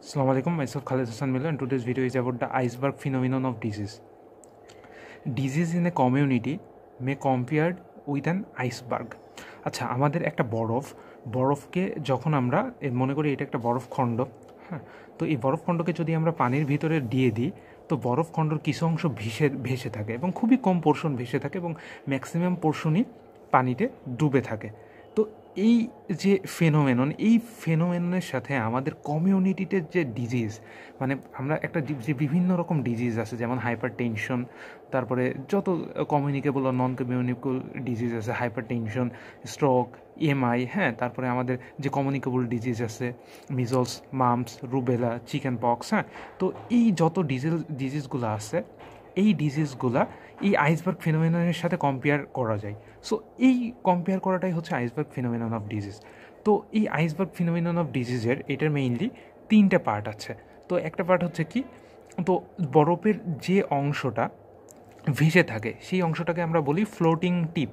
Assalamu alaikum, myself Khalid Hassan Miller, and today's video is about the iceberg phenomenon of disease. Disease in a community may compared with an iceberg. আচ্ছা, আমাদের একটা বরফকে যখন আমরা মনে করি এটা একটা বরফখণ্ড, হ্যাঁ, তো এই বরফখণ্ডকে যদি আমরা পানির ভিতরে দিয়ে দিই, তো বরফখণ্ডর কিছু অংশ ভেসে থাকে এবং খুবই কম পোর্শন ভেসে থাকে এবং ম্যাক্সিমাম পোর্শনই পানিতে ডুবে থাকে। তো এই যে এই ফেনোমেননের সাথে আমাদের কমিউনিটিতে যে ডিজিজ, মানে আমরা একটা যে বিভিন্ন রকম ডিজিজ আছে, যেমন হাইপার টেনশন, তারপরে যত কমিউনিকেবল আর নন কমিউনিকেবল ডিজিজ আছে, হাইপার টেনশন, স্ট্রোক, এমআই, হ্যাঁ, তারপরে আমাদের যে কমিউনিকেবল ডিজিজ আছে, measles, mumps, rubella, chicken pox, হ্যাঁ, তো এই যত ডিজিজগুলো আছে, এই ডিজিজগুলা এই আইসবার্গ ফিনোমেননের সাথে কম্পেয়ার করা যায়। সো এই কম্পেয়ার করাটাই হচ্ছে আইসবার্গ ফিনোমেনন অফ ডিজিজ। তো এই আইসবার্গ ফিনোমেনন অফ ডিজিজের এটার মেইনলি তিনটে পার্ট আছে। তো একটা পার্ট হচ্ছে কি, তো বরফের যে অংশটা ভেসে থাকে সেই অংশটাকে আমরা বলি ফ্লোটিং টিপ,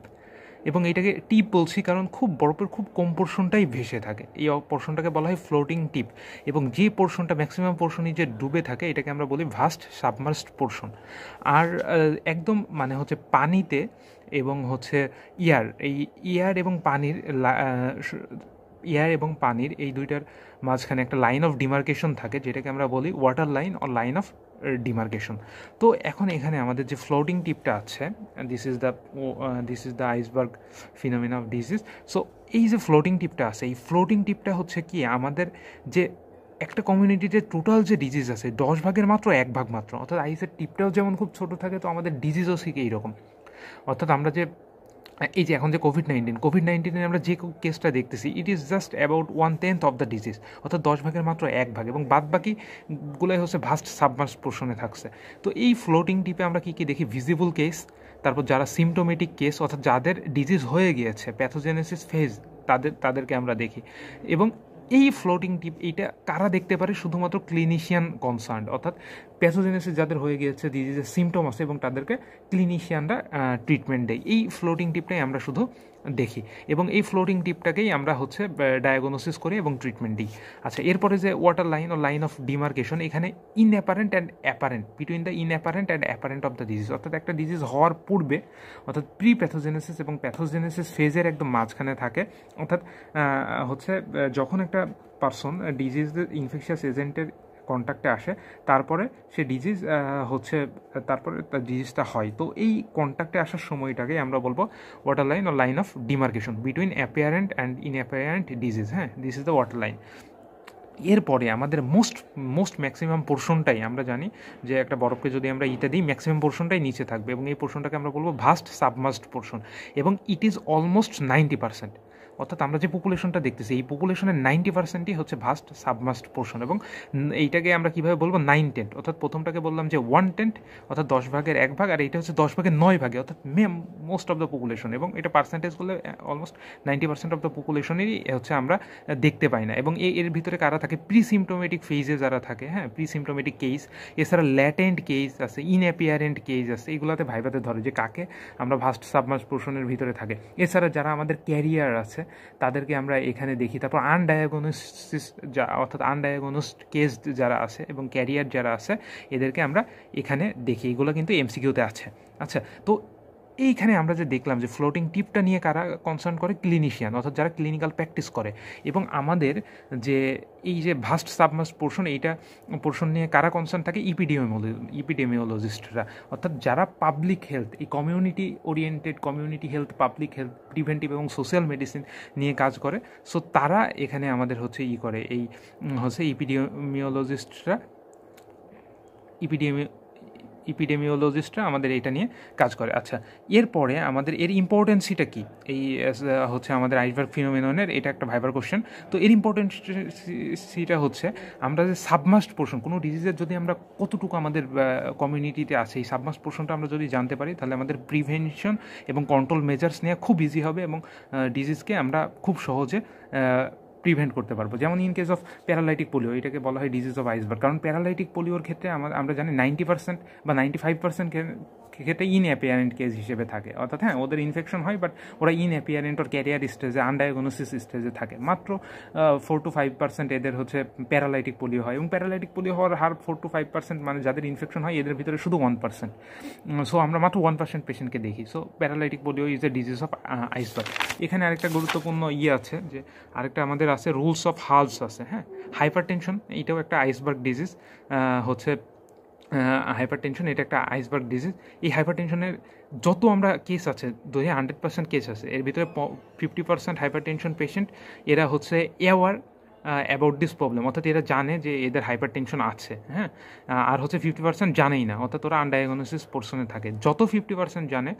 এবং এটাকে টিপ বলছি কারণ বরফের খুব কম পোর্শনটাই ভেসে থাকে, এই পোর্শনটাকে বলা হয় ফ্লোটিং টিপ। এবং যে পোর্শনটা ম্যাক্সিমাম পোর্শনই যে ডুবে থাকে এটাকে আমরা বলি ভাস্ট সাবমার্সড পোর্শন। আর একদম মানে হচ্ছে পানিতে এবং হচ্ছে ইয়ার এবং পানির এই দুইটার মাঝখানে একটা লাইন অফ ডিমার্কেশন থাকে, যেটাকে আমরা বলি water line or line of demarcation. তো এখন এখানে আমাদের যে ফ্লোটিং টিপটা আছে, this is the iceberg ফিনোমেনা of disease. So এই যে ফ্লোটিং টিপটা আছে, এই ফ্লোটিং টিপটা হচ্ছে কি আমাদের যে একটা কমিউনিটিতে টোটাল যে ডিজিজ আছে 10 ভাগের মাত্র 1 ভাগ মাত্র, অর্থাৎ আইসের টিপটাও যেমন খুব ছোটো থাকে, তো আমাদের ডিজিজও ঠিক এইরকম। অর্থাৎ আমরা যে এই যে এখন যে কোভিড-19 আমরা যে কেসটা দেখতেছি, it is just about 1/10 of the disease, অর্থাৎ 10 ভাগের মাত্র 1 ভাগ, এবং বাদ বাকিগুলোই হচ্ছে ভাস্ট সাবমার্স পোর্শনে থাকছে। তো এই ফ্লোটিং টিপে আমরা কী দেখি, ভিজিবল কেস, তারপর যারা সিমটোমেটিক কেস, অর্থাৎ যাদের ডিজিজ হয়ে গিয়েছে, প্যাথোজেনেসিস ফেজ, তাদেরকে আমরা দেখি। এবং এই ফ্লোটিং টিপ এইটা কারা দেখতে পারে, শুধুমাত্র ক্লিনিশিয়ান কনসার্ন, অর্থাৎ প্যাথোজেনেসিস যাদের হয়ে গিয়েছে, ডিজিজের সিমটম আছে, এবং তাদেরকে ক্লিনিশিয়ানরা ট্রিটমেন্ট দেয়। এই ফ্লোটিং টিপটাই আমরা শুধু দেখি, এবং এই ফ্লোটিং টিপটাকেই আমরা হচ্ছে ডায়াগনোসিস করি এবং ট্রিটমেন্ট দিই। আচ্ছা, এরপরে যে ওয়াটার লাইন ও লাইন অফ ডিমার্কেশন, এখানে inapparent and apparent, between the inapparent and apparent of the disease, অর্থাৎ একটা ডিজিজ হওয়ার পূর্বে, অর্থাৎ প্রি প্যাথোজেনেসিস এবং প্যাথোজেনেসিস ফেজের একদম মাঝখানে থাকে। অর্থাৎ হচ্ছে যখন একটা পারসন ডিজিজের ইনফেকশাস এজেন্টের কন্ট্যাক্টে আসে, তারপরে সে তারপরে তার ডিজিজটা হয়। তো এই কন্ট্যাক্টে আসার সময়টাকে আমরা বলবো ওয়াটার লাইন ও line of demarcation between apparent and inapparent disease, হ্যাঁ, this is the water line. এরপরে আমাদের মোস্ট ম্যাক্সিমাম পোর্শনটাই আমরা জানি যে একটা বরফকে যদি আমরা দিই, ম্যাক্সিমাম পোর্শনটাই নিচে থাকবে, এবং এই পোর্শনটাকে আমরা বলবো ভাস্ট সাবমার্সড পোর্শন, এবং ইট ইজ অলমোস্ট 90%। অর্থাৎ আমরা যে পপুলেশনটা দেখতেছি, এই পপুলেশনের 90%ই হচ্ছে ভাস্ট সাবমার্সড পোর্শন। এবং এইটাকে আমরা কীভাবে বলবো, 9/10, অর্থাৎ প্রথমটাকে বললাম যে 1/10, অর্থাৎ 10 ভাগের 1 ভাগ, আর এইটা হচ্ছে 10 ভাগের 9 ভাগে, অর্থাৎ মোস্ট অফ দ্য পপুলেশন। এবং এটা পার্সেন্টেজ করলে অলমোস্ট 90% অফ দ্য পপুলেশনেরই হচ্ছে আমরা দেখতে পাই না। এবং এর ভিতরে কারা থাকে, প্রি সিমটোমেটিক ফেজে যারা থাকে, হ্যাঁ, প্রি সিমটোমেটিক কেস, এছাড়া ল্যাটেন্ট কেস আছে, ইনঅ্যাপিয়ারেন্ট কেস আছে, এগুলোতে ভাইভাতে ধরে যে কাকে আমরা ভাস্ট সাবমার্স পোর্শনের ভিতরে থাকে। এছাড়া যারা আমাদের ক্যারিয়ার আছে তাদেরকে আমরা এখানে দেখি। তারপর অর্থাৎ আনডায়াগনোসড কেস যারা আছে এবং ক্যারিয়ার যারা আছে, এদেরকে আমরা এখানে দেখি। এগুলো কিন্তু এমসিকিউতে আছে। আচ্ছা, তো এইখানে আমরা যে দেখলাম যে ফ্লোটিং টিপটা নিয়ে কারা কনসার্ন করে, ক্লিনিশিয়ান, অর্থাৎ যারা ক্লিনিক্যাল প্র্যাকটিস করে। এবং আমাদের যে এই যে ভাস্ট সাবমার্স পোর্শন, এইটা পোর্শন নিয়ে কারা কনসার্ন থাকে, ইপিডেমিওলজিস্টরা, অর্থাৎ যারা পাবলিক হেলথ, এই community oriented, community health, public health, preventive এবং সোশ্যাল মেডিসিন নিয়ে কাজ করে। সো তারা এখানে আমাদের হচ্ছে এই হচ্ছে ইপিডেমিওলজিস্টরা আমাদের এটা নিয়ে কাজ করে। আচ্ছা, এরপরে আমাদের এর ইম্পর্টেন্সিটা কী, এই হচ্ছে আমাদের আইসবার্গ ফিনোমেননের, এটা একটা ভাইবার কোশ্চেন। তো এর ইম্পর্টেন্সিটা হচ্ছে আমরা যে সাবমার্সড পোর্শন, কোনো ডিজিজের যদি আমরা কতটুকু আমাদের কমিউনিটিতে আছে, এই সাবমার্সড পোর্শনটা আমরা যদি জানতে পারি, তাহলে আমাদের প্রিভেনশন এবং কন্ট্রোল মেজার্স নেওয়া খুব ইজি হবে, এবং ডিজিজকে আমরা খুব সহজে প্রিভেন্ট করতে পারবো। যেমন in case of paralytic polio, এটাকে বলা হয় ডিজিজ অফ আইসবার্গ, কারণ প্যারালাইটিক পোলিওর ক্ষেত্রে আমরা জানি 90% বা 95% ক্ষেত্রে ইনঅ্যাপিয়ারেন্ট কেস হিসেবে থাকে, অর্থাৎ হ্যাঁ ওদের ইনফেকশন হয় বাট ওরা ইনঅ্যাপিয়ারেন্ট ওর ক্যারিয়ার স্টেজে আনডায়াগনোসিস স্টেজে থাকে। মাত্র 4 to 5% এদের হচ্ছে প্যারালাইটিক পোলিও হয়, এবং প্যারালাইটিক পোলিও হওয়ার হার 4 to 5%, মানে যাদের ইনফেকশন হয় এদের ভিতরে শুধু 1%। সো আমরা মাত্র 1% পেশেন্টকে দেখি। So paralytic polio is a disease of iceberg. এখানে আরেকটা গুরুত্বপূর্ণ আছে যে আরেকটা আমাদের আছে রুলস অফ হালস আছে, হ্যাঁ। হাইপারটেনশন এইটাও একটা আইসবার্গ ডিজিজ, হচ্ছে হাইপারটেনশন এটা একটা আইসবার্গ ডিজিজ। এই হাইপারটেনশনের যত আমরা কেস আছে, 100% কেস আছে, এর ভিতরে 50% হাইপারটেনশন পেশেন্ট এরা হচ্ছে অ্যাওয়ার অ্যাবাউট দিস প্রবলেম, অর্থাৎ এরা জানে যে এদের হাইপারটেনশন আছে, হ্যাঁ। আর হচ্ছে 50% জানেই না, অর্থাৎ ওরা আনডায়াগনোসিস পোর্শনে থাকে। যত 50% জানে,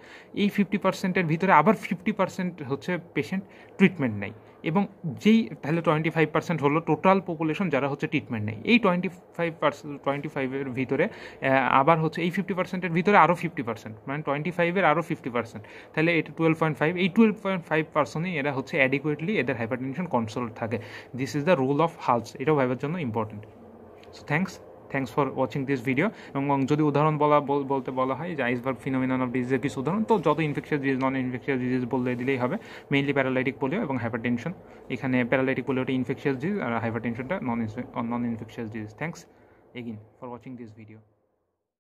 এই 50%-এর ভিতরে আবার 50% হচ্ছে পেশেন্ট ট্রিটমেন্ট নেয়, এবং যেই তাহলে 25% হলো টোটাল পপুলেশন যারা হচ্ছে ট্রিটমেন্ট নেই। এই 25-এর ভিতরে আবার হচ্ছে এই 50%-এর ভিতরে আরও 50%, মানে 25-এর আরও 50%, তাহলে এটা 12.5, এই 12.5%ই এরা হচ্ছে অ্যাডিকুয়েটলি এদের হাইপারটেনশন কন্ট্রোল থাকে। This is the rule of halves, এটাও ভাবার জন্য important. So thanks for watching this video. এবং যদি উদাহরণ বলতে বলা হয় যে আইসবার্গ ফিনোমিনন অফ ডিজিজের কিছু উদাহরণ, তো যত infectious disease, non infectious disease বললে দিলেই হবে। মেইনলি প্যারালাইটিক পোলিও এবং হাইপারটেনশন। এখানে প্যারালাইটিক পোলিওটা ইনফেকশিয়াস ডিজিজ আর হাইপারটেনশনটা non infectious disease. Thanks again for watching this video.